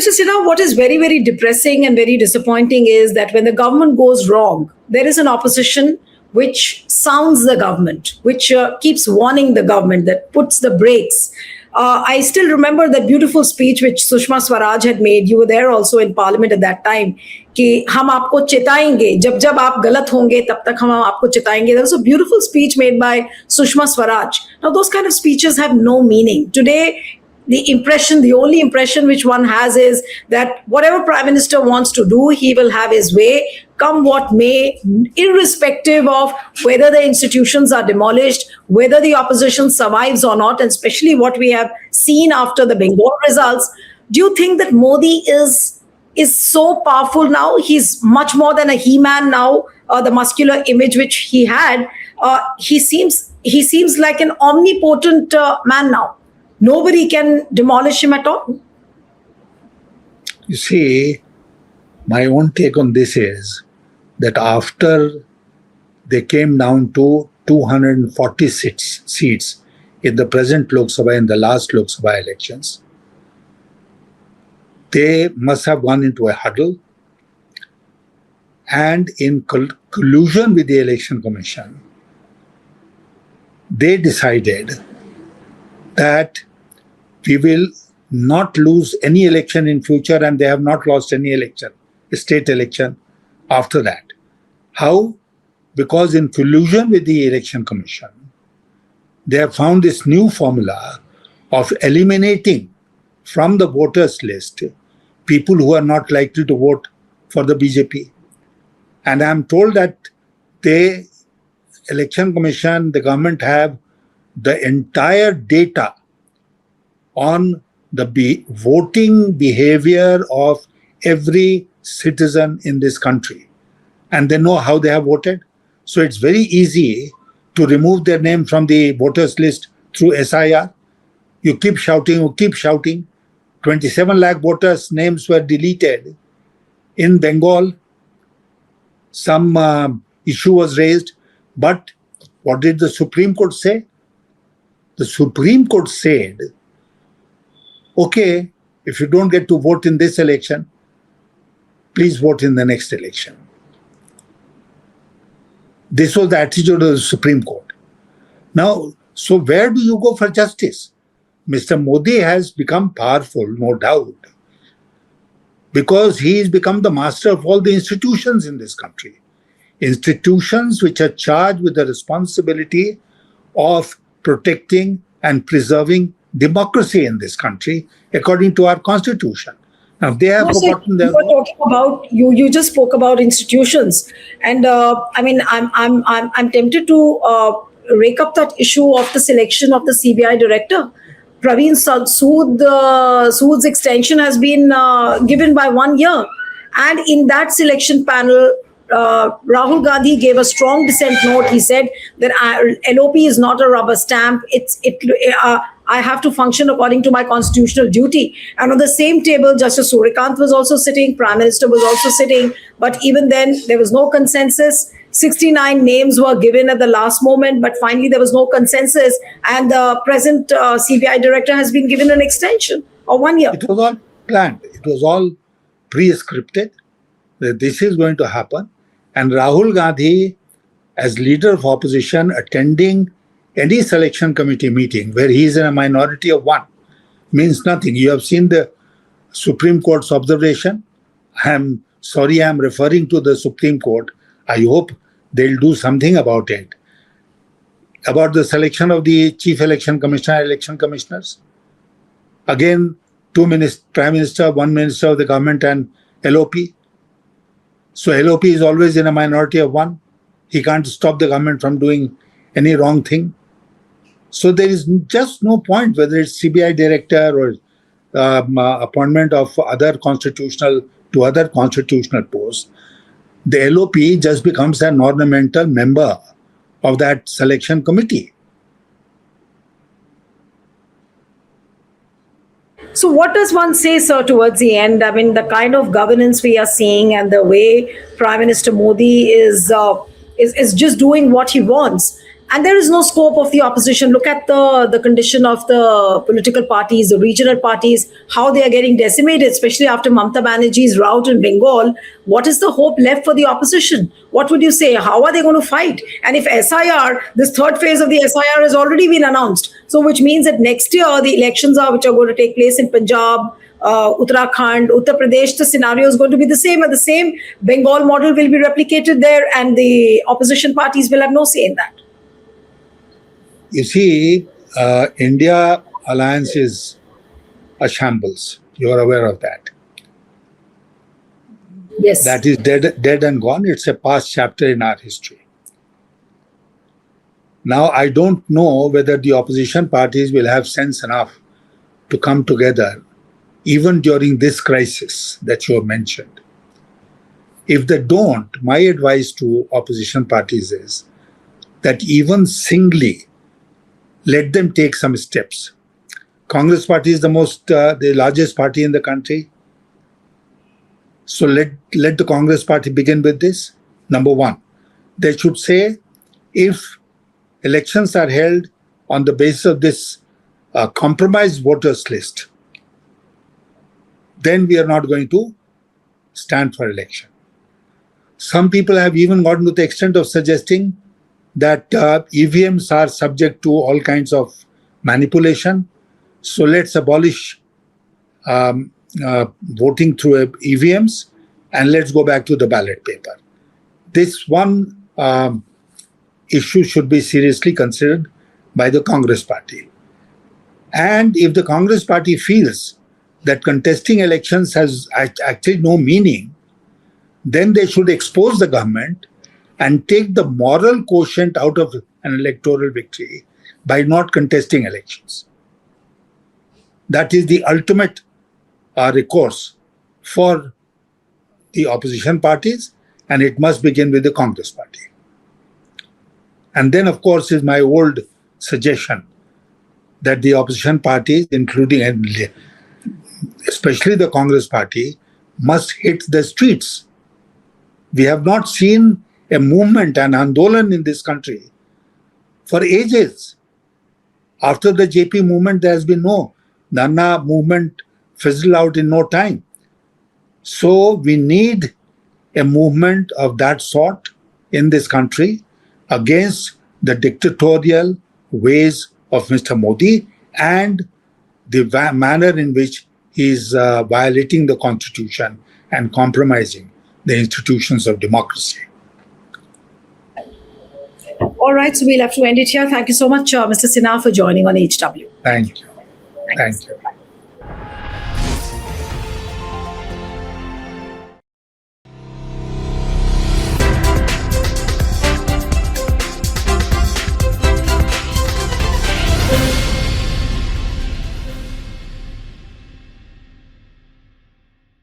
Mr. Sinha, what is very, very depressing and very disappointing is that when the government goes wrong, there is an opposition which sounds the government, which keeps warning the government, that puts the brakes. I still remember that beautiful speech which Sushma Swaraj had made. You were there also in Parliament at that time. कि हम आपको चिताएंगे, जब जब आप गलत होंगे तब तक हम आपको चिताएंगे. There was a beautiful speech made by Sushma Swaraj. Now those kind of speeches have no meaning. Today, the only impression which one has is that whatever Prime Minister wants to do, he will have his way, come what may, irrespective of whether the institutions are demolished, whether the opposition survives or not, and especially what we have seen after the Bengal results. Do you think that Modi is so powerful now? He's much more than a he-man now, the muscular image which he had. He seems like an omnipotent man now. Nobody can demolish him at all. You see, my own take on this is that after they came down to 246 seats in the present Lok Sabha and the last Lok Sabha elections, they must have gone into a huddle, and in collusion with the Election Commission, they decided that we will not lose any election in future, and they have not lost any election, state election after that. How? Because in collusion with the Election Commission, they have found this new formula of eliminating from the voters list people who are not likely to vote for the BJP. And I am told that the Election Commission, the government have the entire data on the voting behavior of every citizen in this country. And they know how they have voted. So it's very easy to remove their name from the voters list through SIR. You keep shouting. 27 lakh voters' names were deleted. In Bengal, some issue was raised. But what did the Supreme Court say? The Supreme Court said, okay, if you don't get to vote in this election, please vote in the next election. This was the attitude of the Supreme Court. Now, so where do you go for justice? Mr. Modi has become powerful, no doubt, because he has become the master of all the institutions in this country. Institutions which are charged with the responsibility of protecting and preserving democracy in this country according to our constitution. Now they have forgotten their. You just spoke about institutions, and I mean I'm tempted to rake up that issue of the selection of the CBI director. Praveen Sood's extension has been given by 1 year, and in that selection panel, Rahul Gandhi gave a strong dissent note. He said that LOP is not a rubber stamp. I have to function according to my constitutional duty. And on the same table, Justice Surikant was also sitting, Prime Minister was also sitting. But even then, there was no consensus. 69 names were given at the last moment, but finally there was no consensus. And the present CBI director has been given an extension of 1 year. It was all planned. It was all pre-scripted that this is going to happen. And Rahul Gandhi, as leader of opposition, attending any selection committee meeting where he is in a minority of one means nothing. You have seen the Supreme Court's observation. I'm sorry, I'm referring to the Supreme Court. I hope they'll do something about it. About the selection of the Chief Election Commissioner, election commissioners. Again, Prime Minister, one Minister of the government and LOP. So LOP is always in a minority of one. He can't stop the government from doing any wrong thing. So there is just no point whether it's CBI director or appointment of other constitutional posts. The LOP just becomes an ornamental member of that selection committee. So what does one say, sir, towards the end? I mean, the kind of governance we are seeing and the way Prime Minister Modi is just doing what he wants. And there is no scope of the opposition. Look at the condition of the political parties, the regional parties, how they are getting decimated, especially after Mamata Banerjee's rout in Bengal. What is the hope left for the opposition? What would you say? How are they going to fight? And if SIR, this third phase of the SIR has already been announced, so which means that next year the elections which are going to take place in Punjab, Uttarakhand, Uttar Pradesh, the scenario is going to be the same, and the same Bengal model will be replicated there, and the opposition parties will have no say in that. You see, India alliance is a shambles. You are aware of that. Yes. That is dead and gone. It's a past chapter in our history. Now, I don't know whether the opposition parties will have sense enough to come together, even during this crisis that you have mentioned. If they don't, my advice to opposition parties is that even singly, let them take some steps. Congress party is the largest party in the country. So let the Congress party begin with this. Number one, they should say, if elections are held on the basis of this compromised voters list, then we are not going to stand for election. Some people have even gotten to the extent of suggesting that EVMs are subject to all kinds of manipulation. So let's abolish voting through EVMs and let's go back to the ballot paper. This one issue should be seriously considered by the Congress party. And if the Congress party feels that contesting elections has actually no meaning, then they should expose the government and take the moral quotient out of an electoral victory by not contesting elections. That is the ultimate recourse for the opposition parties, and it must begin with the Congress party. And then, of course, is my old suggestion that the opposition parties, including and especially the Congress party, must hit the streets. We have not seen a movement, an andolan in this country for ages. After the JP movement, there has been no Nana movement, fizzled out in no time. So we need a movement of that sort in this country against the dictatorial ways of Mr. Modi and the manner in which he is violating the constitution and compromising the institutions of democracy. All right, so we'll have to end it here. Thank you so much, Mr. Sinha, for joining on HW. Thank you. Thank you.